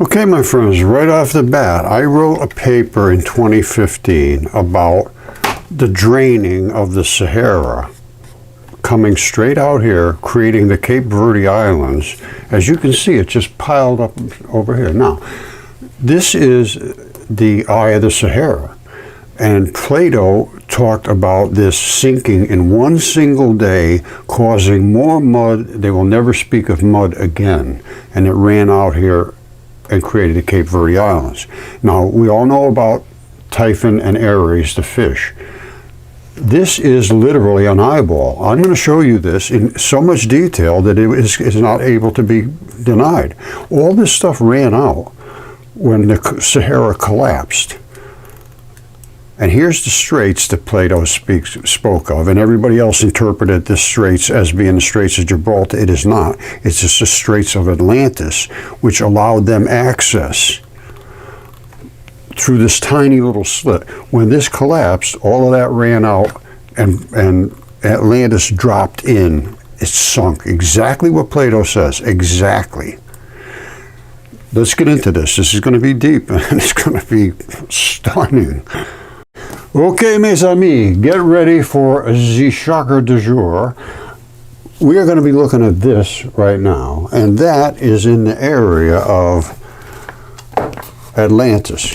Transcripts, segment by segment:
Okay, my friends, right off the bat, I wrote a paper in 2015 about the draining of the Sahara coming straight out here, creating the Cape Verde Islands. As you can see, it's just piled up over here. Now, this is the eye of the Sahara, and Plato talked about this sinking in one single day, causing more mud. They will never speak of mud again, and it ran out here and created the Cape Verde Islands. Now, we all know about Typhon and Ares, the fish. This is literally an eyeball. I'm going to show you this in so much detail that it is not able to be denied. All this stuff ran out when the Sahara collapsed. And here's the straits that Plato spoke of, and everybody else interpreted the straits as being the Straits of Gibraltar. It is not. It's just the Straits of Atlantis, which allowed them access through this tiny little slit. When this collapsed, all of that ran out, and Atlantis dropped in. It sunk. Exactly what Plato says. Exactly. Let's get into this. This is going to be deep, and it's going to be stunning. Okay, mes amis, get ready for the shocker du jour. We are going to be looking at this right now, and that is in the area of Atlantis,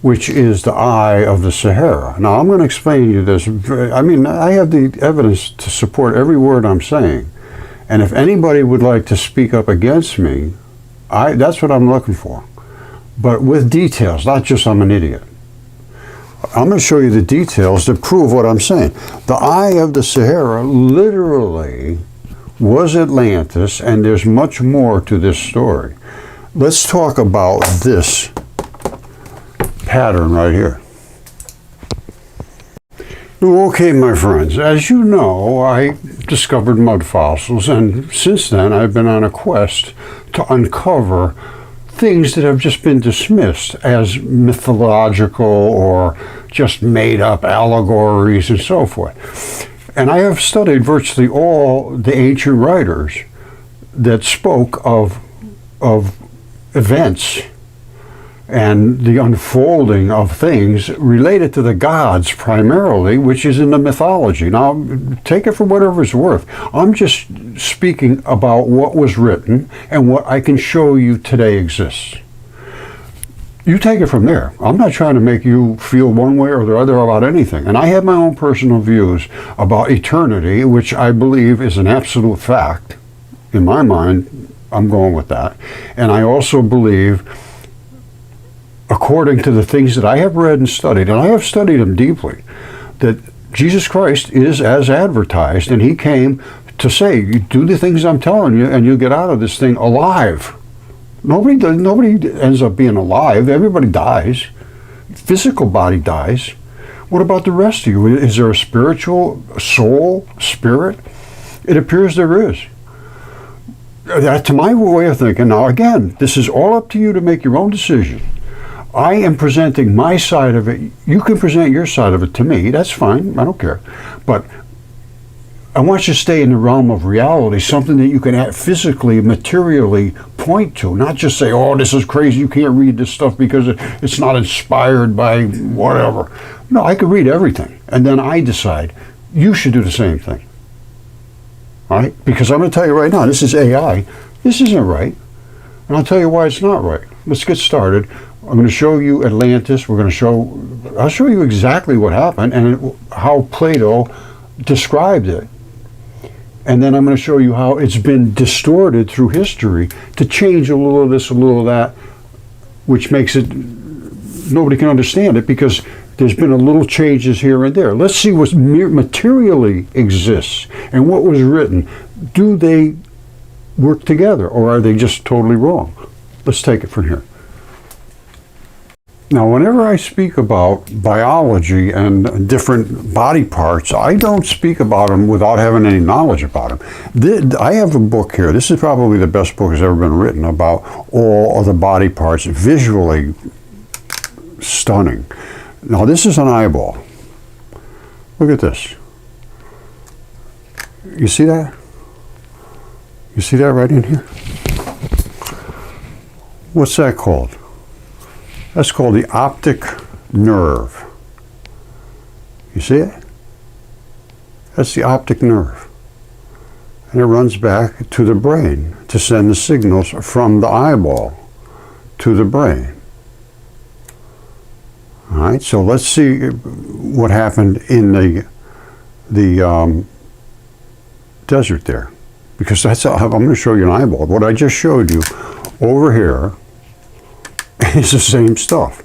which is the eye of the Sahara. Now, I'm going to explain to you this. I mean, I have the evidence to support every word I'm saying, and if anybody would like to speak up against me, that's what I'm looking for, but with details, not just I'm an idiot. I'm going to show you the details to prove what I'm saying. The eye of the Sahara literally was Atlantis, and there's much more to this story. Let's talk about this pattern right here. Okay, my friends, as you know, I discovered mud fossils, and since then I've been on a quest to uncover things that have just been dismissed as mythological or just made up allegories and so forth. And I have studied virtually all the ancient writers that spoke of events and the unfolding of things related to the gods primarily, which is in the mythology. Now, take it for whatever it's worth. I'm just speaking about what was written and what I can show you today exists. You take it from there. I'm not trying to make you feel one way or the other about anything. And I have my own personal views about eternity, which I believe is an absolute fact. In my mind, I'm going with that. And I also believe, according to the things that I have read and studied, and I have studied them deeply, that Jesus Christ is as advertised, and he came to say, you do the things I'm telling you, and you get out of this thing alive. Nobody ends up being alive. Everybody dies. Physical body dies. What about the rest of you? Is there a spiritual soul, spirit? It appears there is. To my way of thinking, now again, this is all up to you to make your own decision. I am presenting my side of it. You can present your side of it to me. That's fine. I don't care. But I want you to stay in the realm of reality, something that you can physically, materially point to, not just say, oh, this is crazy, you can't read this stuff because it's not inspired by whatever. No, I can read everything. And then I decide, you should do the same thing. All right? Because I'm going to tell you right now, this is AI. This isn't right. And I'll tell you why it's not right. Let's get started. I'm going to show you Atlantis. I'll show you exactly what happened and how Plato described it. And then I'm going to show you how it's been distorted through history to change a little of this, a little of that, which makes it, nobody can understand it because there's been a little changes here and there. Let's see what materially exists and what was written. Do they work together or are they just totally wrong? Let's take it from here. Now, whenever I speak about biology and different body parts, I don't speak about them without having any knowledge about them. I have a book here. This is probably the best book that's ever been written about all of the body parts, visually stunning. Now, this is an eyeball. Look at this. You see that? You see that right in here? What's that called? That's called the optic nerve. You see it? That's the optic nerve. And it runs back to the brain to send the signals from the eyeball to the brain. All right, so let's see what happened in the desert there, because I'm going to show you an eyeball. What I just showed you over here is the same stuff.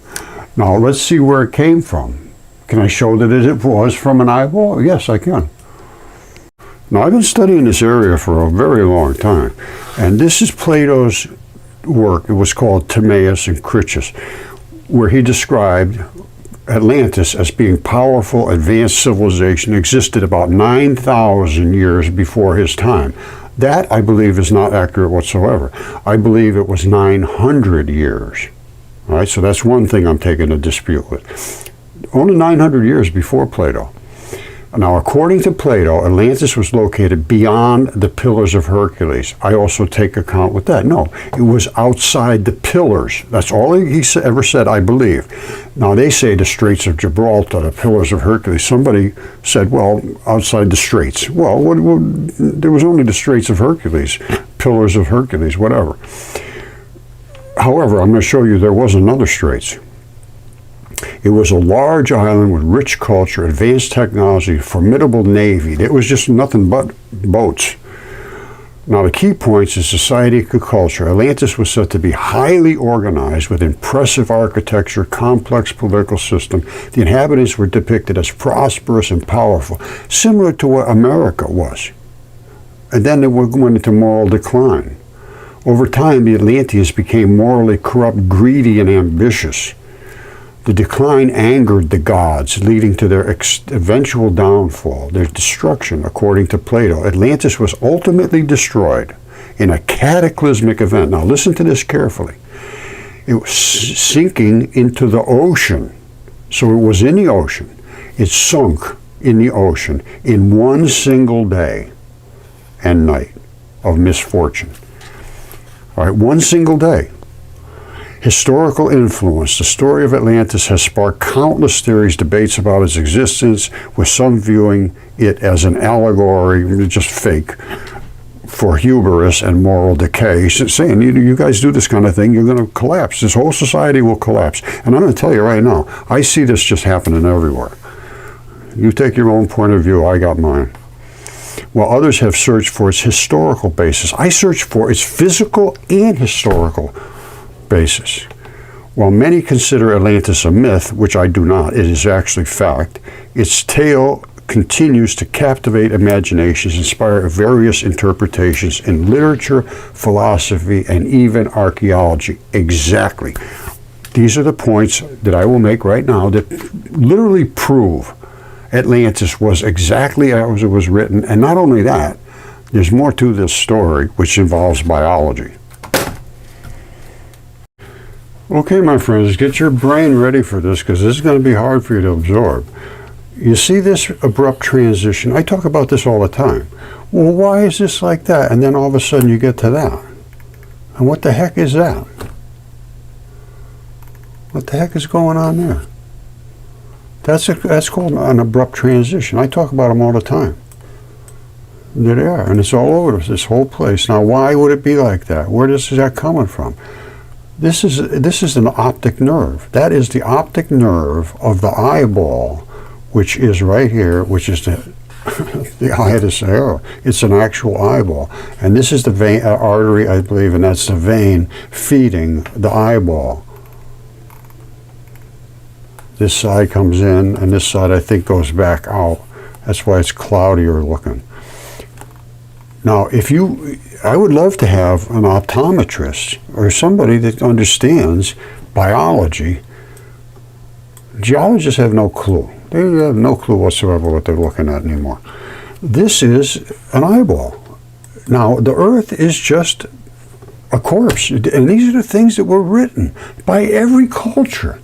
Now let's see where it came from. Can I show that it was from an eyeball? Yes, I can. Now I've been studying this area for a very long time, and this is Plato's work. It was called Timaeus and Critias, where he described Atlantis as being powerful, advanced civilization, existed about 9,000 years before his time. That, I believe, is not accurate whatsoever. I believe it was 900 years. All right, so that's one thing I'm taking a dispute with. Only 900 years before Plato. Now, according to Plato, Atlantis was located beyond the Pillars of Hercules. I also take account with that. No, it was outside the pillars. That's all he ever said, I believe. Now, they say the Straits of Gibraltar, the Pillars of Hercules. Somebody said, well, outside the Straits. Well, there was only the Straits of Hercules, Pillars of Hercules, whatever. However, I'm going to show you there was another Straits. It was a large island with rich culture, advanced technology, formidable navy. It was just nothing but boats. Now the key points is society and culture. Atlantis was said to be highly organized with impressive architecture, complex political system. The inhabitants were depicted as prosperous and powerful, similar to what America was. And then they went into moral decline. Over time, the Atlanteans became morally corrupt, greedy, and ambitious. The decline angered the gods, leading to their eventual downfall, their destruction, according to Plato. Atlantis was ultimately destroyed in a cataclysmic event. Now listen to this carefully. It was sinking into the ocean. So it was in the ocean. It sunk in the ocean in one single day and night of misfortune. All right, one single day. Historical influence. The story of Atlantis has sparked countless theories, debates about its existence, with some viewing it as an allegory, just fake, for hubris and moral decay. Saying, you guys do this kind of thing, you're going to collapse. This whole society will collapse. And I'm going to tell you right now, I see this just happening everywhere. You take your own point of view, I got mine. While others have searched for its historical basis, I search for its physical and historical basis. While many consider Atlantis a myth, which I do not, it is actually fact, its tale continues to captivate imaginations, inspire various interpretations in literature, philosophy, and even archaeology. Exactly. These are the points that I will make right now that literally prove Atlantis was exactly as it was written. And not only that, there's more to this story, which involves biology. Okay, my friends, get your brain ready for this, because this is going to be hard for you to absorb. You see this abrupt transition? I talk about this all the time. Well, why is this like that? And then all of a sudden you get to that. And what the heck is that? What the heck is going on there? That's called an abrupt transition. I talk about them all the time. There they are, and it's all over this whole place. Now, why would it be like that? Where is that coming from? This is an optic nerve. That is the optic nerve of the eyeball, which is right here, which is the eye of the Sahara. It's an actual eyeball. And this is the vein, artery, I believe, and that's the vein feeding the eyeball. This side comes in, and this side, I think, goes back out. That's why it's cloudier looking. Now, I would love to have an optometrist or somebody that understands biology. Geologists have no clue. They have no clue whatsoever what they're looking at anymore. This is an eyeball. Now, the Earth is just a corpse. And these are the things that were written by every culture.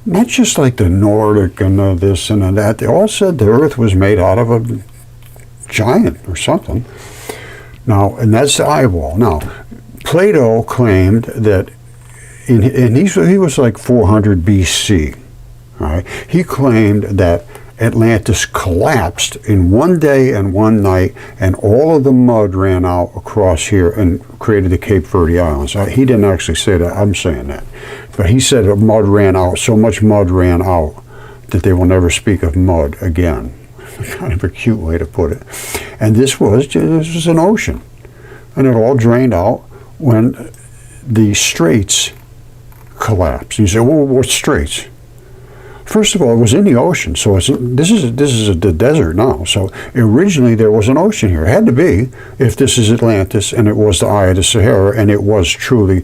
Not just like the Nordic and this and that. They all said the Earth was made out of a giant or something. Now, and that's the eyeball. Now, Plato claimed that, and he was like 400 BC. All right, he claimed that Atlantis collapsed in one day and one night, and all of the mud ran out across here and created the Cape Verde Islands. He didn't actually say that. I'm saying that, but he said that mud ran out. So much mud ran out that they will never speak of mud again. Kind of a cute way to put it. And this was an ocean, and it all drained out when the straits collapsed. You say, well, what straits? First of all, it was in the ocean, so this is the desert now. So originally there was an ocean here. It had to be, if this is Atlantis, and it was the eye of the Sahara, and it was truly,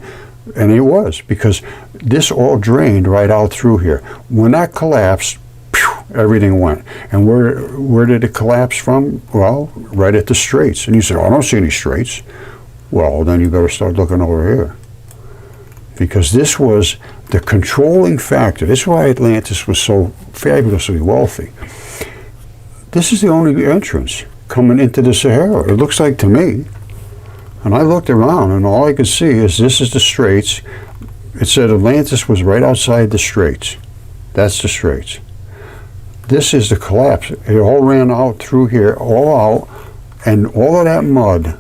and it was, because this all drained right out through here. When that collapsed, everything went. And where did it collapse from? Well, right at the straits. And you say, oh, I don't see any straits. Well, then you better start looking over here, because this was the controlling factor. This is why Atlantis was so fabulously wealthy. This is the only entrance coming into the Sahara, it looks like to me. And I looked around, and all I could see is this is the straits. It said Atlantis was right outside the straits. That's the straits. This is the collapse. It all ran out through here, all out, and all of that mud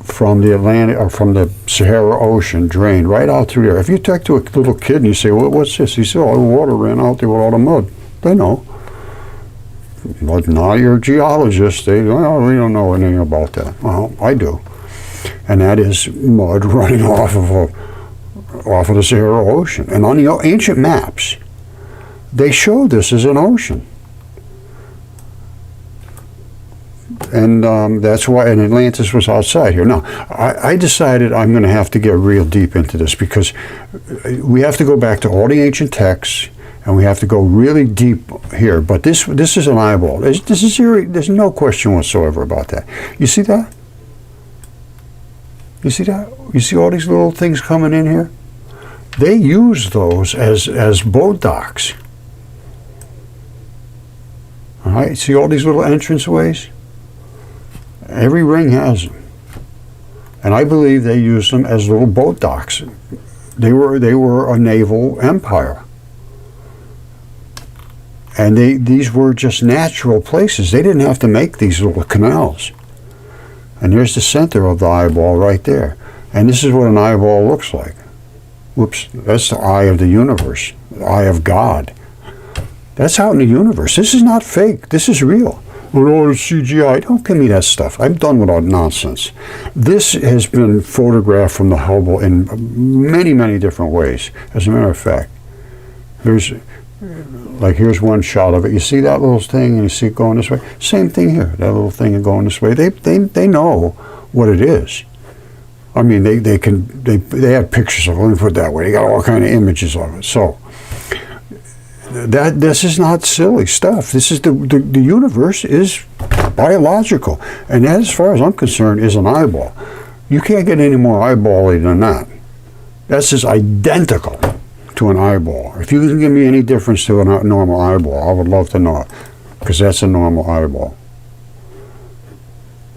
from the Atlantic, or from the Sahara Ocean, drained right out through there. If you talk to a little kid and you say, well, what's this? He says, oh, the water ran out there with all the mud. They know. But now you're a geologist. They we don't know anything about that. Well, I do. And that is mud running off of the Sahara Ocean. And on the ancient maps, they show this as an ocean. And that's why, and Atlantis was outside here. Now, I decided I'm going to have to get real deep into this, because we have to go back to all the ancient texts, and we have to go really deep here. But this is an eyeball. There's no question whatsoever about that. You see that? You see that? You see all these little things coming in here? They use those as boat docks. All right, see all these little entranceways? Every ring has them. And I believe they used them as little boat docks. They were a naval empire. And these were just natural places. They didn't have to make these little canals. And there's the center of the eyeball right there. And this is what an eyeball looks like. Whoops, that's the eye of the universe, the eye of God. That's out in the universe. This is not fake. This is real. Oh, it's CGI. Don't give me that stuff. I'm done with all nonsense. This has been photographed from the Hubble in many, many different ways. As a matter of fact, here's one shot of it. You see that little thing, and you see it going this way? Same thing here. That little thing going this way. They know what it is. I mean, they have pictures of it. Let me put it that way. They got all kind of images of it. So this is not silly stuff. This is the universe is biological, and that, as far as I'm concerned, is an eyeball. You can't get any more eyeball-y than that. That's just identical to an eyeball. If you can give me any difference to a normal eyeball, I would love to know it, because that's a normal eyeball.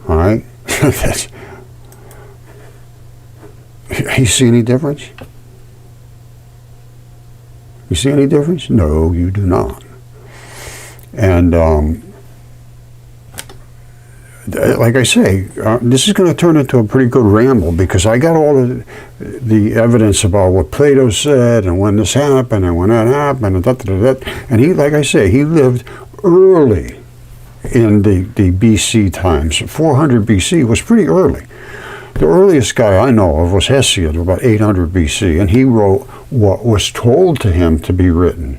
All right? You see any difference? You see any difference? No, you do not. And like I say, this is going to turn into a pretty good ramble, because I got all the evidence about what Plato said, and when this happened, and when that happened, and he, like I say, he lived early in the BC times. 400 BC was pretty early. The earliest guy I know of was Hesiod, about 800 BC, and he wrote what was told to him to be written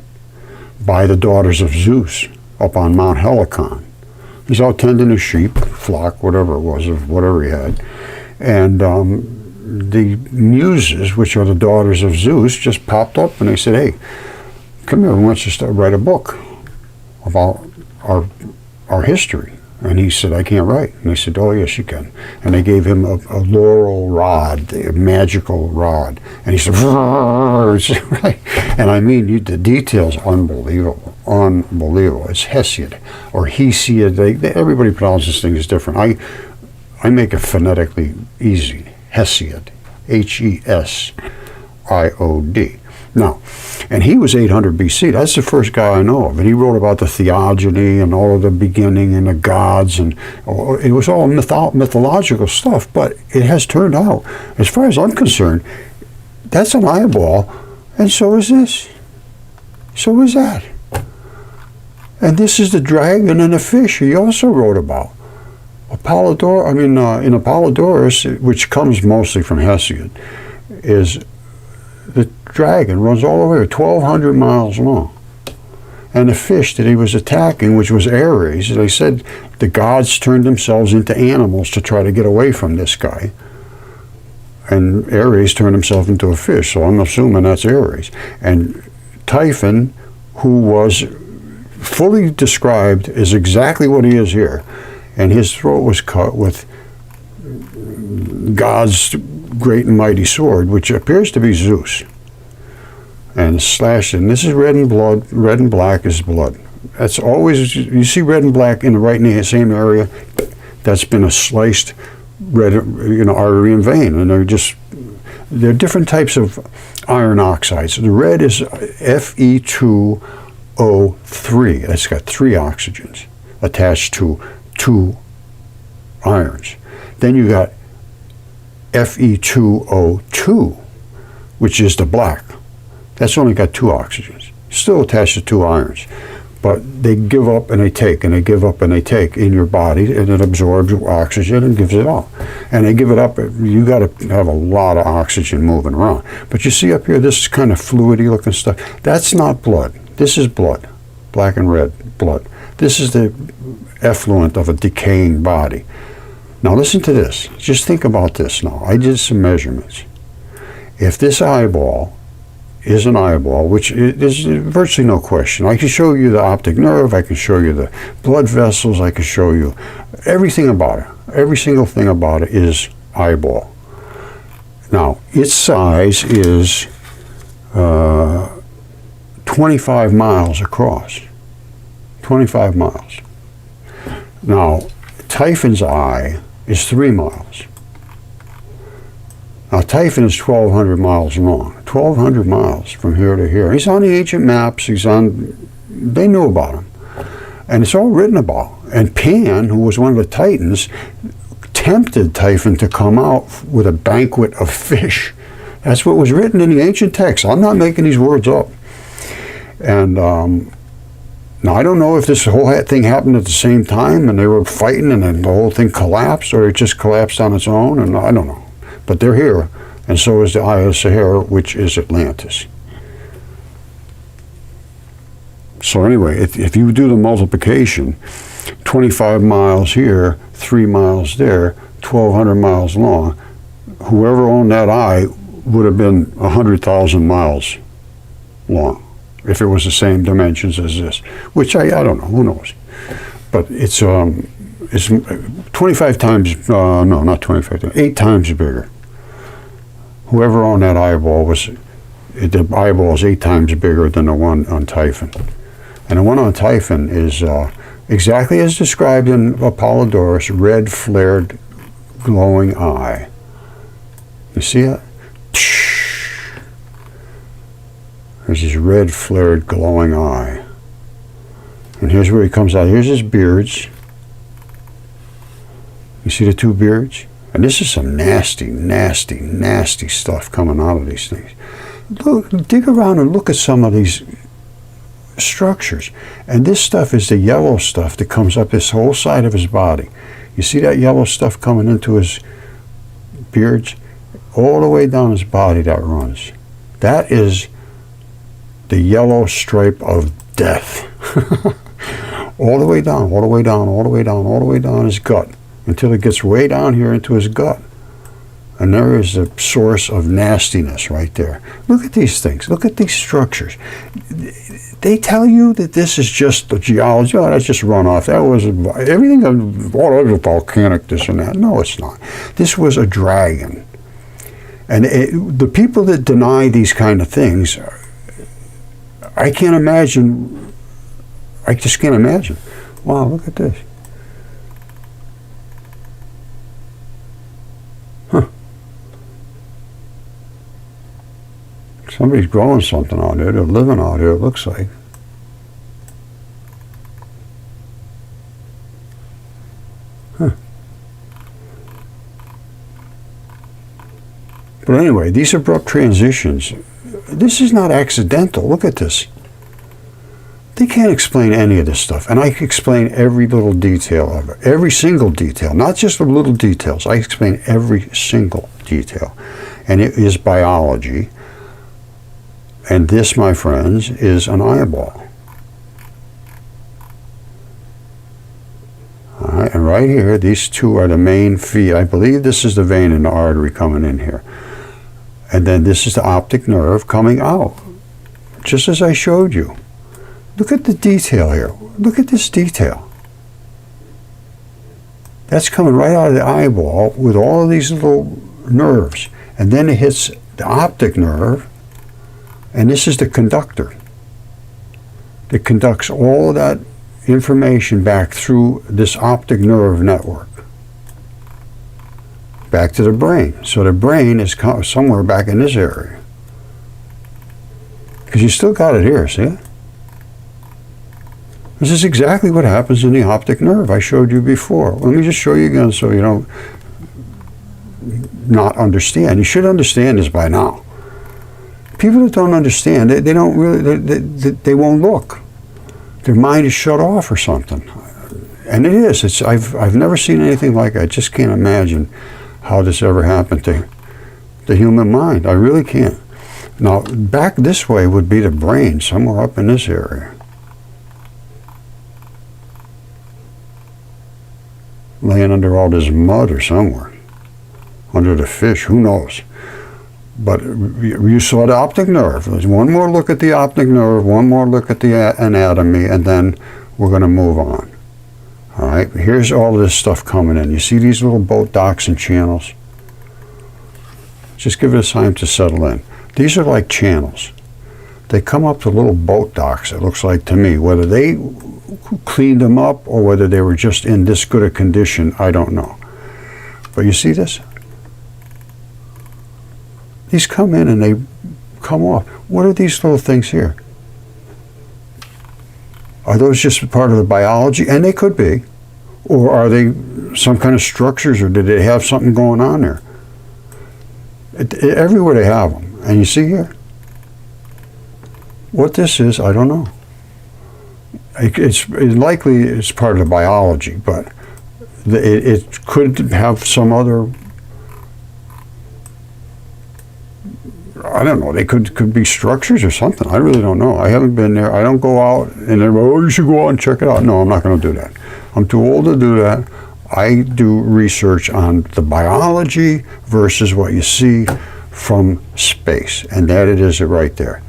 by the daughters of Zeus up on Mount Helicon. He's out tending his sheep, flock, whatever it was, of whatever he had. And the muses, which are the daughters of Zeus, just popped up, and they said, hey, come here, we want you to write a book about our history. And he said, I can't write. And they said, oh, yes, you can. And they gave him a laurel rod, a magical rod. And he said, right. And I mean, the details, unbelievable, unbelievable. It's Hesiod or Hesiod. Everybody pronounces things different. I make it phonetically easy. Hesiod, Hesiod. Now, and he was 800 BC. That's the first guy I know of. And he wrote about the theogony and all of the beginning and the gods. And it was all mythological stuff. But it has turned out, as far as I'm concerned, that's an eyeball. And so is this. So is that. And this is the dragon and the fish he also wrote about. In Apollodorus, which comes mostly from Hesiod, is the dragon runs all the way 1,200 miles long. And the fish that he was attacking, which was Ares, they said the gods turned themselves into animals to try to get away from this guy. And Ares turned himself into a fish, so I'm assuming that's Ares. And Typhon, who was fully described as exactly what he is here, and his throat was cut with God's great and mighty sword, which appears to be Zeus, and slashed. And this is red and blood. Red and black is blood. That's always, you see red and black in the same area, that's been a sliced red, artery and vein, and they're different types of iron oxides. The red is Fe2O3. That's got 3 oxygens attached to 2 irons. Then you got Fe2O2, which is the black. That's only got 2 oxygens, still attached to 2 irons. But they give up and they take, and they give up and they take in your body, and it absorbs oxygen and gives it out. And they give it up, you got to have a lot of oxygen moving around. But you see up here, this kind of fluidy looking stuff, that's not blood. This is blood, black and red blood. This is the effluent of a decaying body. Now listen to this. Just think about this now. I did some measurements. If this eyeball is an eyeball, which is virtually no question. I can show you the optic nerve, I can show you the blood vessels, I can show you everything about it. Every single thing about it is eyeball. Now, its size is 25 miles across. 25 miles. Now, Typhon's eye is 3 miles. Now, Typhon is 1,200 miles long. 1,200 miles from here to here. He's on the ancient maps. They knew about him. And it's all written about. And Pan, who was one of the Titans, tempted Typhon to come out with a banquet of fish. That's what was written in the ancient texts. I'm not making these words up. And now, I don't know if this whole thing happened at the same time and they were fighting and then the whole thing collapsed, or it just collapsed on its own, and I don't know. But they're here, and so is the Eye of Sahara, which is Atlantis. So anyway, if you do the multiplication, 25 miles here, 3 miles there, 1,200 miles long, whoever owned that eye would have been 100,000 miles long if it was the same dimensions as this, which I don't know, who knows. But it's 25 times, no, not 25 times, 8 times bigger. Whoever owned that eyeball the eyeball is 8 times bigger than the one on Typhon. And the one on Typhon is exactly as described in Apollodorus, red flared glowing eye. You see it? There's this red flared glowing eye. And here's where he comes out. Here's his beards. You see the 2 beards? And this is some nasty, nasty, nasty stuff coming out of these things. Look, dig around and look at some of these structures. And this stuff is the yellow stuff that comes up this whole side of his body. You see that yellow stuff coming into his beards? All the way down his body that runs. That is the yellow stripe of death. All the way down, all the way down, all the way down, all the way down his gut, until it gets way down here into his gut. And there is the source of nastiness right there. Look at these things. Look at these structures. They tell you that this is just the geology. Oh, that's just runoff. That was everything, all over volcanic, this and that. No, it's not. This was a dragon. And the people that deny these kind of things, I can't imagine. I just can't imagine. Wow, look at this. Huh. Somebody's growing something out there. They're living out here, it looks like. Huh. But anyway, these abrupt transitions, this is not accidental. Look at this. They can't explain any of this stuff. And I explain every little detail of it. Every single detail. Not just the little details. I explain every single detail. And it is biology. And this, my friends, is an eyeball. All right, and right here, these two are the main feet. I believe this is the vein and the artery coming in here. And then this is the optic nerve coming out, just as I showed you. Look at the detail here. Look at this detail. That's coming right out of the eyeball with all of these little nerves. And then it hits the optic nerve, and this is the conductor that conducts all of that information back through this optic nerve network back to the brain. So the brain is somewhere back in this area. Because you still got it here, see it? This is exactly what happens in the optic nerve I showed you before. Let me just show you again so you don't not understand. You should understand this by now. People that don't understand, they don't really, they won't look. Their mind is shut off or something. And it is. I've never seen anything like it. I just can't imagine how this ever happened to the human mind. I really can't. Now, back this way would be the brain, somewhere up in this area. Laying under all this mud or somewhere. Under the fish, who knows? But you saw the optic nerve. There's one more look at the optic nerve, one more look at the anatomy, and then we're going to move on. All right, here's all this stuff coming in. You see these little boat docks and channels? Just give it time to settle in. These are like channels. They come up to little boat docks, it looks like to me. Whether they cleaned them up or whether they were just in this good a condition, I don't know. But you see this? These come in and they come off. What are these little things here? Are those just part of the biology? And they could be. Or are they some kind of structures, or did they have something going on there? Everywhere they have them. And you see here? What this is, I don't know. It's likely it's part of the biology, but it could have some other, I don't know, they could be structures or something. I really don't know. I haven't been there. I don't go out and they're, oh, you should go out and check it out. No, I'm not going to do that. I'm too old to do that. I do research on the biology versus what you see from space. And that it is right there.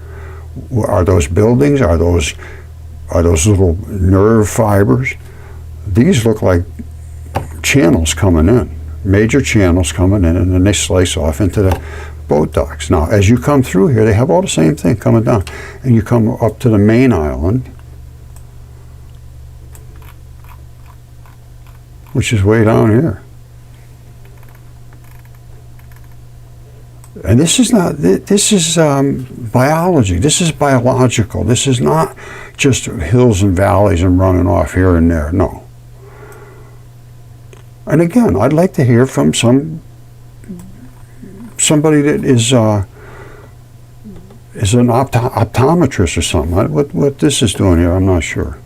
Are those buildings? Are those little nerve fibers? These look like channels coming in. Major channels coming in, and then they slice off into the boat docks. Now, as you come through here, they have all the same thing coming down. And you come up to the main island, which is way down here. And this is not, this is biology. This is biological. This is not just hills and valleys and running off here and there. No. And again, I'd like to hear from somebody that is an optometrist or something. What this is doing here, I'm not sure.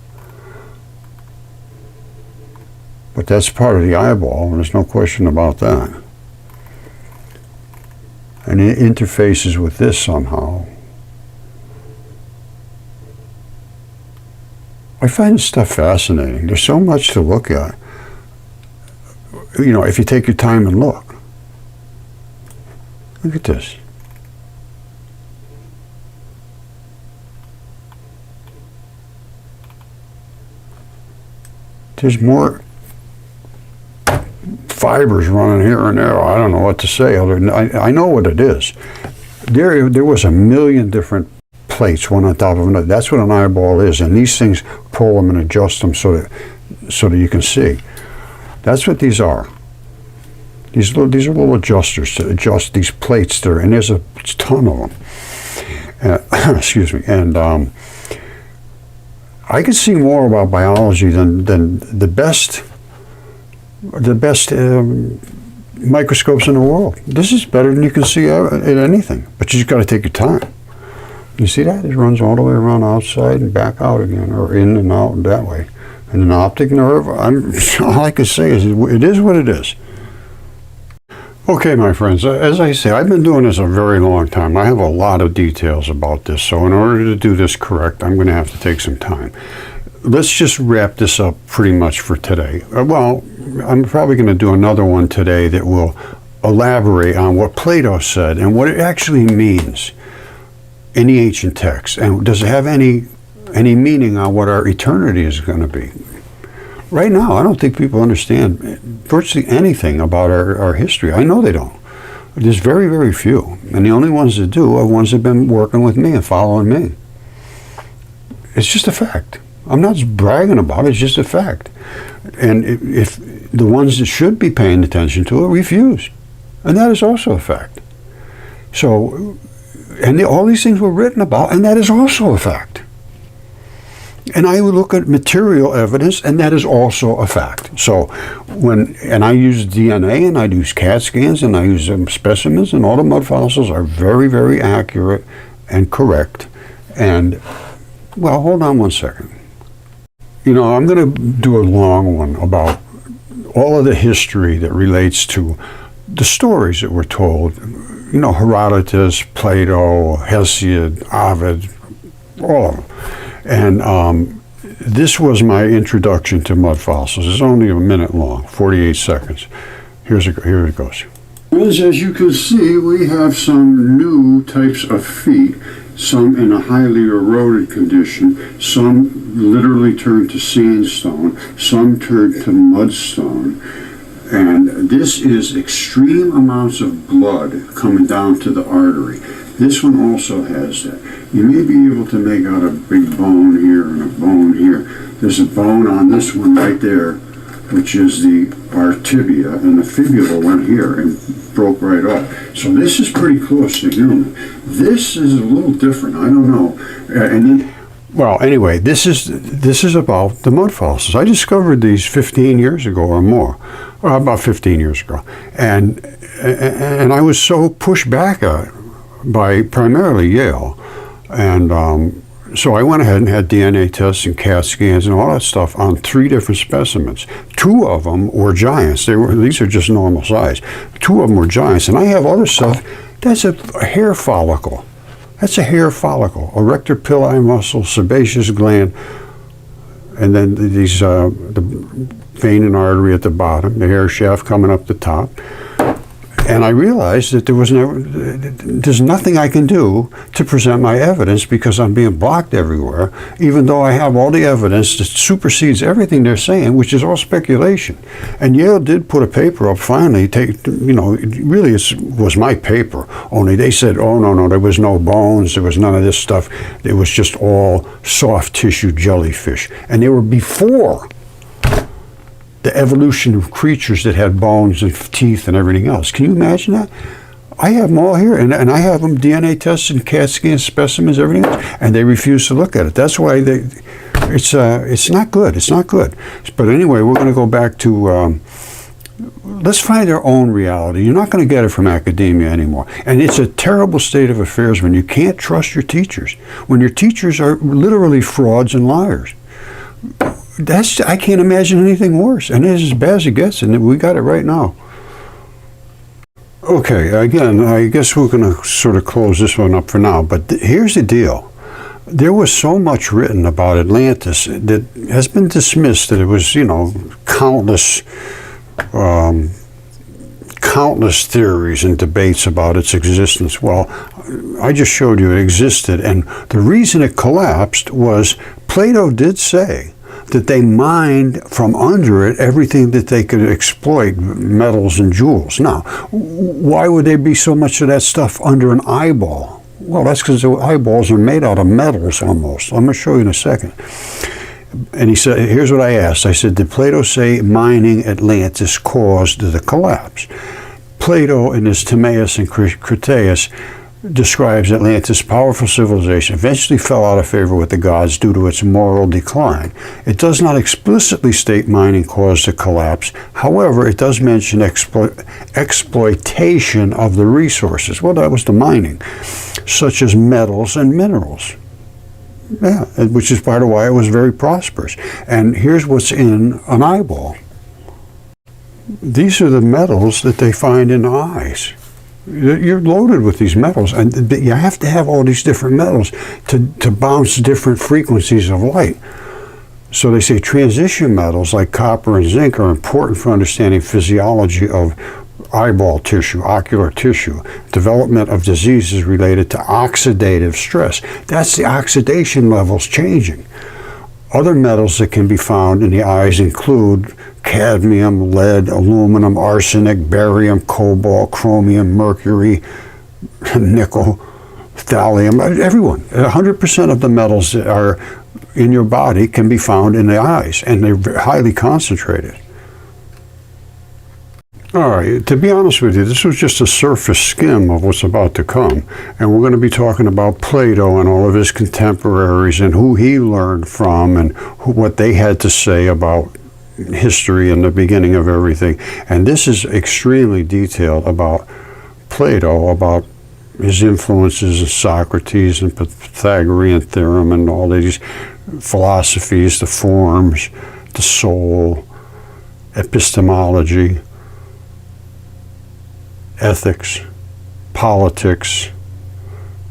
But that's part of the eyeball, and there's no question about that. And it interfaces with this somehow. I find this stuff fascinating. There's so much to look at. You know, if you take your time and look. Look at this. There's more fibers running here and there. I don't know what to say other than I know what it is. There was a million different plates, one on top of another. That's what an eyeball is, and these things pull them and adjust them so that you can see. That's what these are. These are little adjusters to adjust these plates there, and there's a ton of them. Excuse me. And I could see more about biology than the best microscopes in the world. This is better than you can see at anything, but you just got to take your time. You see that? It runs all the way around outside and back out again, or in and out and that way. And an optic nerve, all I can say is it is what it is. Okay, my friends, as I say, I've been doing this a very long time. I have a lot of details about this, so in order to do this correct, I'm going to have to take some time. Let's just wrap this up pretty much for today. Well, I'm probably going to do another one today that will elaborate on what Plato said and what it actually means in the ancient texts, and does it have any meaning on what our eternity is going to be. Right now, I don't think people understand virtually anything about our history. I know they don't. There's very, very few, and the only ones that do are ones that have been working with me and following me. It's just a fact. I'm not bragging about it, it's just a fact. And if the ones that should be paying attention to it refuse, and that is also a fact. So, and all these things were written about, and that is also a fact. And I would look at material evidence, and that is also a fact. So and I use DNA, and I use CAT scans, and I use specimens, and all the mud fossils are very, very accurate and correct. And, well, hold on one second. You know, I'm going to do a long one about all of the history that relates to the stories that were told. You know, Herodotus, Plato, Hesiod, Ovid, all of them. And this was my introduction to mud fossils. It's only a minute long, 48 seconds. Here it goes. As you can see, we have some new types of feet, some in a highly eroded condition, some literally turned to sandstone, some turned to mudstone. And this is extreme amounts of blood coming down to the artery. This one also has that. You may be able to make out a big bone here and a bone here. There's a bone on this one right there, which is our tibia, and the fibula went here and broke right off. So this is pretty close to human. This is a little different. I don't know. And then, well, anyway, this is about the mud fossils. I discovered these 15 years ago or more, or about 15 years ago, and I was so pushed back by primarily Yale, and so I went ahead and had DNA tests and CAT scans and all that stuff on 3 different specimens. 2 of them were giants. These are just normal size. 2 of them were giants, and I have other stuff. That's a hair follicle. That's a hair follicle, erector pili muscle, sebaceous gland, and then these the vein and artery at the bottom, the hair shaft coming up the top. And I realized that there's nothing I can do to present my evidence because I'm being blocked everywhere, even though I have all the evidence that supersedes everything they're saying, which is all speculation. And Yale did put a paper up finally, it really was my paper, only they said, oh, no, there was no bones, there was none of this stuff. It was just all soft tissue jellyfish. And they were before the evolution of creatures that had bones and teeth and everything else. Can you imagine that? I have them all here, and I have them DNA tests and CAT scans, specimens, everything else, and they refuse to look at it. That's why it's not good. It's not good. But anyway, we're going to go back to let's find our own reality. You're not going to get it from academia anymore. And it's a terrible state of affairs when you can't trust your teachers, when your teachers are literally frauds and liars. I can't imagine anything worse, and it's as bad as it gets, and we got it right now. Okay, again, I guess we're going to sort of close this one up for now, but here's the deal. There was so much written about Atlantis that has been dismissed that it was, countless theories and debates about its existence. Well, I just showed you it existed, and the reason it collapsed was Plato did say that they mined from under it everything that they could exploit, metals and jewels. Now, why would there be so much of that stuff under an eyeball? Well, that's because the eyeballs are made out of metals almost. I'm going to show you in a second. And he said, here's what I asked. I said, did Plato say mining Atlantis caused the collapse? Plato in his Timaeus and Critias describes Atlantis' powerful civilization eventually fell out of favor with the gods due to its moral decline. It does not explicitly state mining caused the collapse. However, it does mention exploitation of the resources. Well, that was the mining, such as metals and minerals. Yeah, which is part of why it was very prosperous. And here's what's in an eyeball. These are the metals that they find in the eyes. You're loaded with these metals, and you have to have all these different metals to bounce different frequencies of light. So they say transition metals like copper and zinc are important for understanding physiology of eyeball tissue, ocular tissue, development of diseases related to oxidative stress. That's the oxidation levels changing. Other metals that can be found in the eyes include cadmium, lead, aluminum, arsenic, barium, cobalt, chromium, mercury, nickel, thallium, everyone. 100% of the metals that are in your body can be found in the eyes, and they're highly concentrated. All right, to be honest with you, this was just a surface skim of what's about to come. And we're going to be talking about Plato and all of his contemporaries and who he learned from and what they had to say about history and the beginning of everything. And this is extremely detailed about Plato, about his influences of Socrates and Pythagorean theorem and all these philosophies, the forms, the soul, epistemology, ethics, politics,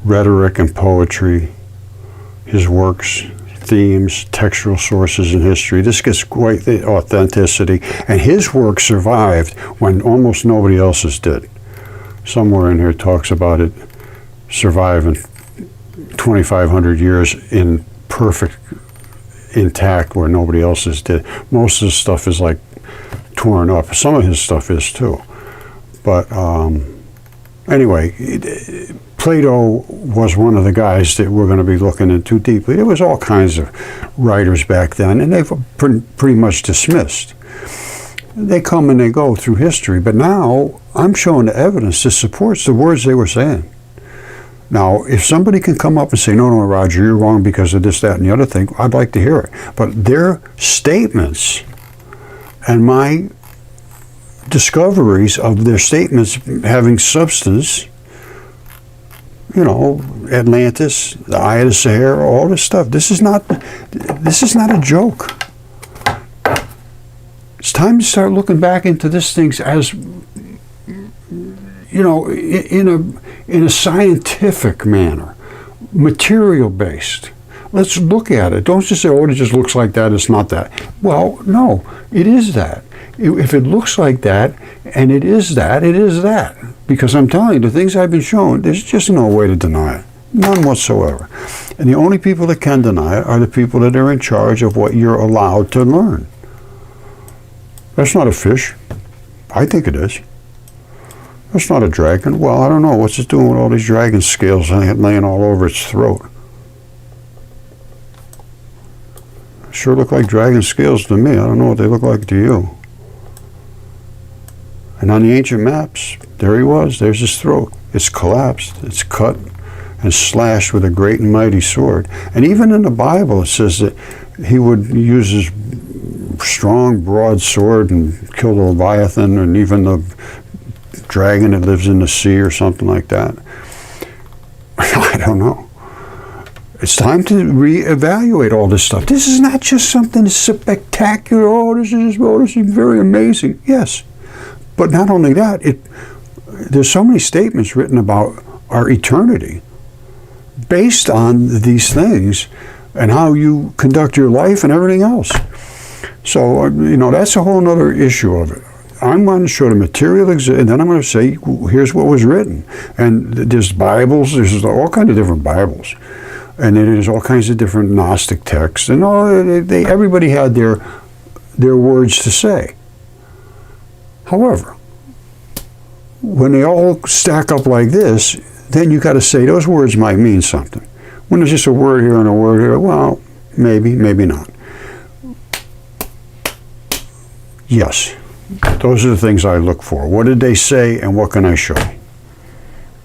rhetoric and poetry, his works, themes, textual sources in history. This gets quite the authenticity. And his work survived when almost nobody else's did. Somewhere in here talks about it surviving 2,500 years in perfect intact where nobody else's did. Most of the stuff is like torn up. Some of his stuff is too. But anyway, Plato was one of the guys that we're going to be looking into deeply. There was all kinds of writers back then, and they've pretty much dismissed. They come and they go through history, but now I'm showing the evidence that supports the words they were saying. Now, if somebody can come up and say, no, Roger, you're wrong because of this, that, and the other thing, I'd like to hear it. But their statements and my discoveries of their statements having substance, you know, Atlantis, the Eye of the Sahara, all this stuff. This is not a joke. It's time to start looking back into these things as, you know, in a scientific manner, material based. Let's look at it. Don't just say, oh, it just looks like that, it's not that. Well, no, it is that. If it looks like that, and it is that, it is that. Because I'm telling you, the things I've been shown, there's just no way to deny it. None whatsoever. And the only people that can deny it are the people that are in charge of what you're allowed to learn. That's not a fish. I think it is. That's not a dragon. Well, I don't know. What's it doing with all these dragon scales laying all over its throat? Sure look like dragon scales to me. I don't know what they look like to you. And on the ancient maps, there he was. There's his throat. It's collapsed. It's cut and slashed with a great and mighty sword. And even in the Bible, it says that he would use his strong, broad sword and kill the Leviathan and even the dragon that lives in the sea or something like that. I don't know. It's time to reevaluate all this stuff. This is not just something spectacular. Oh, this is very amazing. Yes. But not only that, there's so many statements written about our eternity based on these things and how you conduct your life and everything else. So, you know, that's a whole other issue of it. I'm going to show the material, and then I'm going to say, here's what was written. And there's Bibles, there's all kinds of different Bibles. And then there's all kinds of different Gnostic texts. And everybody had their words to say. However, when they all stack up like this, then you got to say those words might mean something. When there's just a word here and a word here, well, maybe, maybe not. Yes, those are the things I look for. What did they say and what can I show?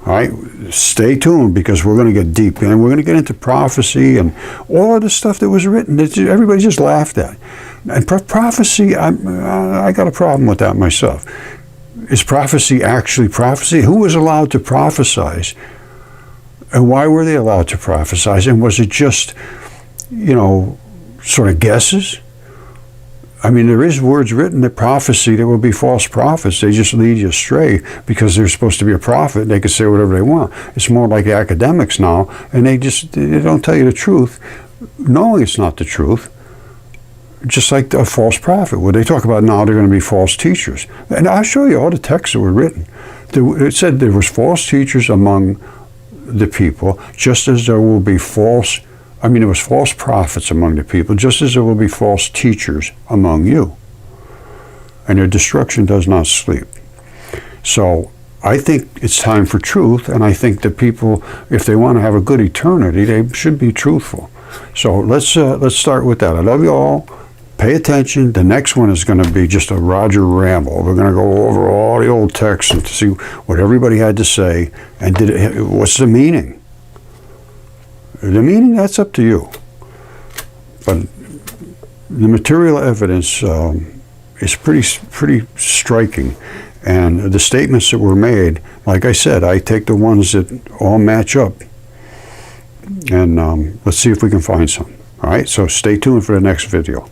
All right, stay tuned, because we're going to get deep, and we're going to get into prophecy and all of the stuff that was written that everybody just laughed at. And prophecy, I got a problem with that myself. Is prophecy actually prophecy? Who was allowed to prophesize? And why were they allowed to prophesize? And was it just, sort of guesses? I mean, there is words written that prophecy, there will be false prophets. They just lead you astray because they're supposed to be a prophet. They can say whatever they want. It's more like academics now, and they don't tell you the truth, knowing it's not the truth. Just like a false prophet, where they talk about now they're going to be false teachers. And I'll show you all the texts that were written. It said there was false teachers among the people, just as there will be there was false prophets among the people, just as there will be false teachers among you. And their destruction does not sleep. So I think it's time for truth, and I think that people, if they want to have a good eternity, they should be truthful. So let's start with that. I love you all. Pay attention. The next one is going to be just a Roger ramble. We're going to go over all the old texts and to see what everybody had to say, and what's the meaning. The meaning, that's up to you. But the material evidence is pretty striking. And the statements that were made, like I said, I take the ones that all match up. And let's see if we can find some. All right, so stay tuned for the next video.